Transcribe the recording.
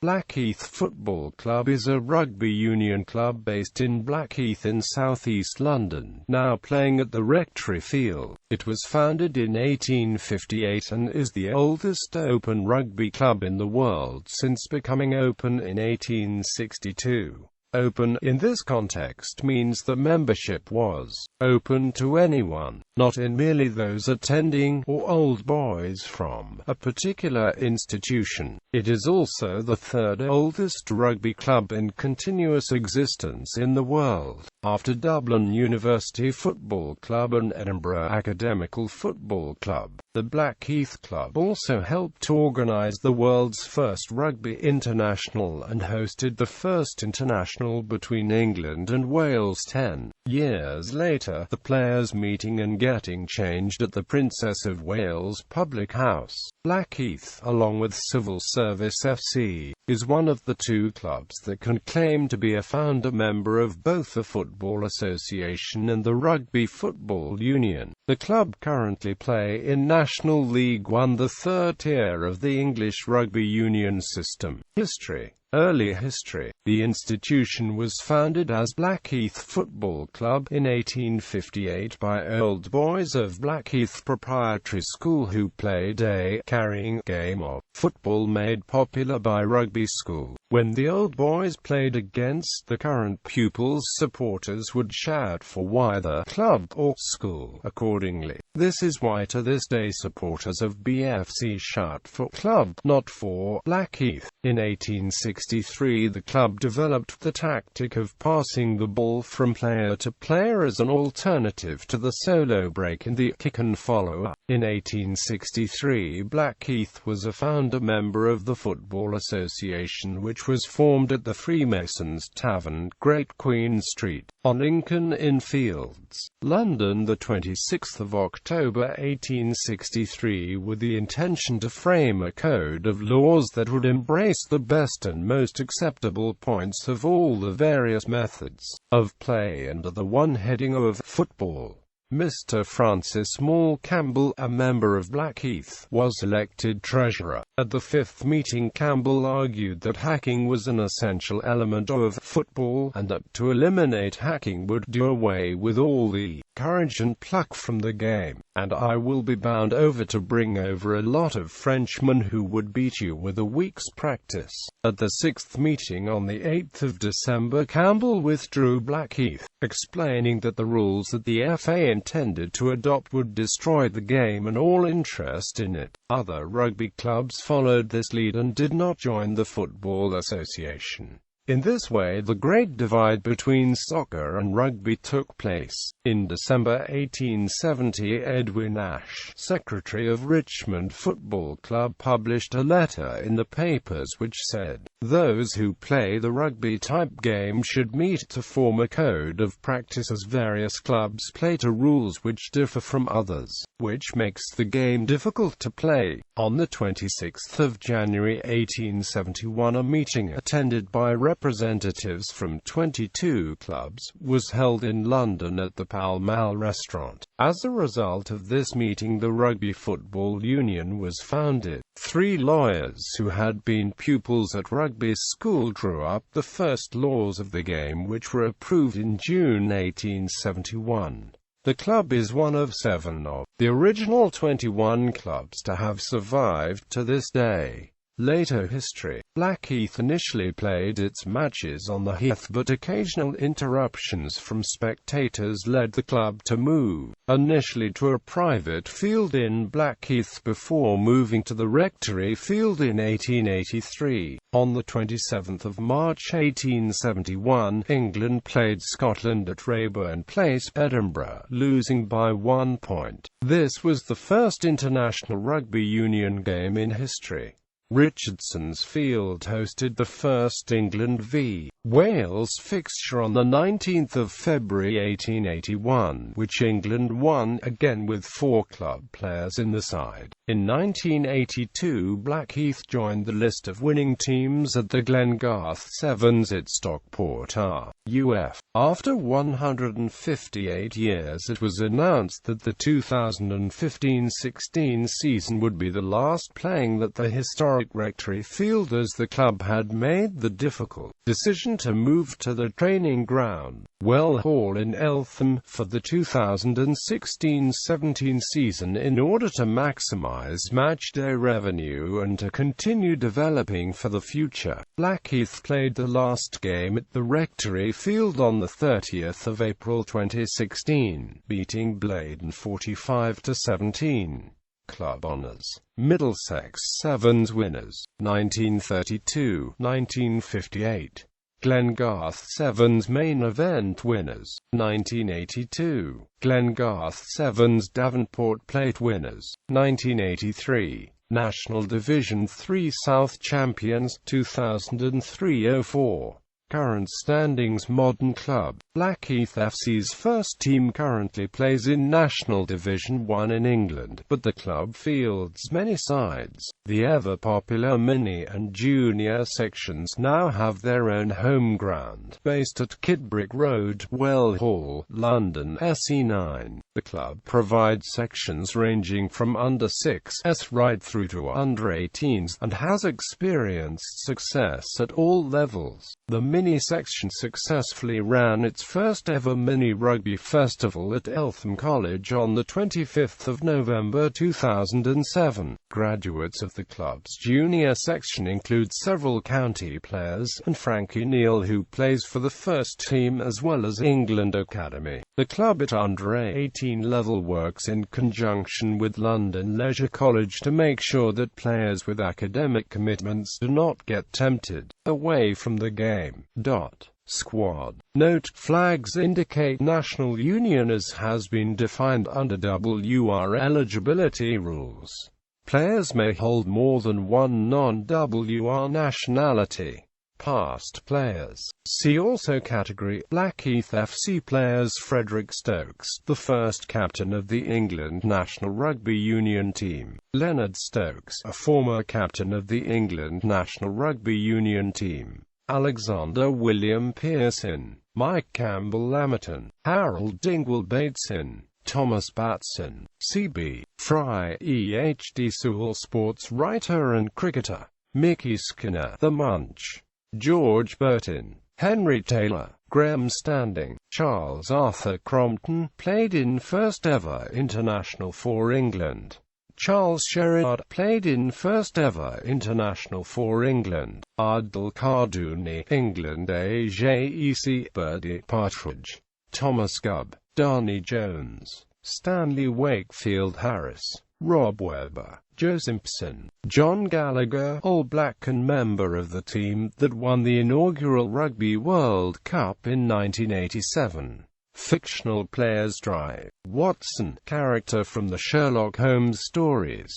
Blackheath Football Club is a rugby union club based in Blackheath in southeast London, now playing at the Rectory Field. It was founded in 1858 and is the oldest open rugby club in the world since becoming open in 1862. Open in this context means that membership was open to anyone, not in merely those attending or old boys from a particular institution. It is also the third oldest rugby club in continuous existence in the world, after Dublin University Football Club and Edinburgh Academical Football Club. The Blackheath Club also helped to organise the world's first rugby international and hosted the first international between England and Wales 10 years later. The players meeting and getting changed at the Princess of Wales public house. Blackheath, along with Civil Service F.C., is one of the two clubs that can claim to be a founder member of both the Football Association and the Rugby Football Union. The club currently play in National League One, the third tier of the English rugby union system. History. Early history. The institution was founded as Blackheath Football Club in 1858 by old boys of Blackheath Proprietary School who played a carrying game of football made popular by rugby school. When the old boys played against the current pupils, supporters would shout for either club or school accordingly. This is why to this day supporters of BFC shout for club, not for Blackheath. In 1863 the club developed the tactic of passing the ball from player to player as an alternative to the solo break and the kick and follow-up. In 1863 Blackheath was a founder member of the Football Association, which was formed at the Freemasons Tavern, Great Queen Street, on Lincoln Inn Fields, London, the 26th of October 1863, with the intention to frame a code of laws that would embrace the best and most acceptable points of all the various methods of play under the one heading of football. Mr. Francis Moore Campbell, a member of Blackheath, was elected treasurer. At the fifth meeting, Campbell argued that hacking was an essential element of football, and that to eliminate hacking would do away with all the courage and pluck from the game. "And I will be bound over to bring over a lot of Frenchmen who would beat you with a week's practice." At the sixth meeting on the 8th of December, Campbell withdrew Blackheath, explaining that the rules that the FA intended to adopt would destroy the game and all interest in it. Other rugby clubs followed this lead and did not join the Football Association. In this way, the great divide between soccer and rugby took place. In December 1870, Edwin Ashe, secretary of Richmond Football Club, published a letter in the papers which said, "Those who play the rugby-type game should meet to form a code of practice, as various clubs play to rules which differ from others, which makes the game difficult to play." On the 26th of January 1871, a meeting attended by representatives from 22 clubs was held in London at the Pall Mall restaurant. As a result of this meeting, the Rugby Football Union was founded. 3 lawyers who had been pupils at rugby school drew up the first laws of the game, which were approved in June 1871. The club is one of 7 of the original 21 clubs to have survived to this day. Later history. Blackheath initially played its matches on the heath, but occasional interruptions from spectators led the club to move, initially to a private field in Blackheath before moving to the Rectory Field in 1883. On the 27th of March 1871, England played Scotland at Rayburn Place, Edinburgh, losing by 1 point. This was the first international rugby union game in history. Richardson's Field hosted the first England v. Wales fixture on 19 February 1881, which England won, again with 4 club players in the side. In 1982, Blackheath joined the list of winning teams at the Glengarth Sevens at Stockport RUF. After 158 years, it was announced that the 2015-16 season would be the last playing at the historic Rectory Field, as the club had made the difficult decision to move to the training ground, Well Hall in Eltham, for the 2016-17 season in order to maximise matchday revenue and to continue developing for the future. Blackheath played the last game at the Rectory Field on the 30th of April 2016, beating Bladen 45-17. Club honours: Middlesex Sevens winners, 1932, 1958. Glengarth Sevens main event winners, 1982. Glengarth Sevens Davenport Plate winners, 1983. National Division 3 South champions, 2003-04. Current standings: Modern Club. Blackheath F.C.'s first team currently plays in National Division 1 in England, but the club fields many sides. The ever-popular mini and junior sections now have their own home ground, based at Kidbrick Road, Well Hall, London, SE9. The club provides sections ranging from under 6s right through to under 18s, and has experienced success at all levels. The mini section successfully ran its first ever mini rugby festival at Eltham College on the 25th of November 2007. Graduates of the club's junior section include several county players, and Frankie Neal, who plays for the first team, as well as England Academy. The club at under 18 level works in conjunction with London Leisure College to make sure that players with academic commitments do not get tempted away from the game. Squad. Note: flags indicate national union as has been defined under WR eligibility rules. Players may hold more than one non-WR nationality. Past players. See also category. Blackheath FC players: Frederick Stokes, the first captain of the England national rugby union team. Leonard Stokes, a former captain of the England national rugby union team. Alexander William Pearson, Mike Campbell Lamerton, Harold Dingwall Bateson, Thomas Batson, C.B. Fry, E.H.D. Sewell, sports writer and cricketer. Mickey Skinner, The Munch. George Burton, Henry Taylor, Graham Standing. Charles Arthur Crompton, played in first ever international for England. Charles Sherrard, played in first ever international for England. Ardal Cardooni, England AJEC. Birdie Partridge, Thomas Gubb, Darnie Jones, Stanley Wakefield Harris, Rob Webber, Joe Simpson, John Gallagher, All Black and member of the team that won the inaugural Rugby World Cup in 1987. Fictional players: Dry Watson, character from the Sherlock Holmes stories.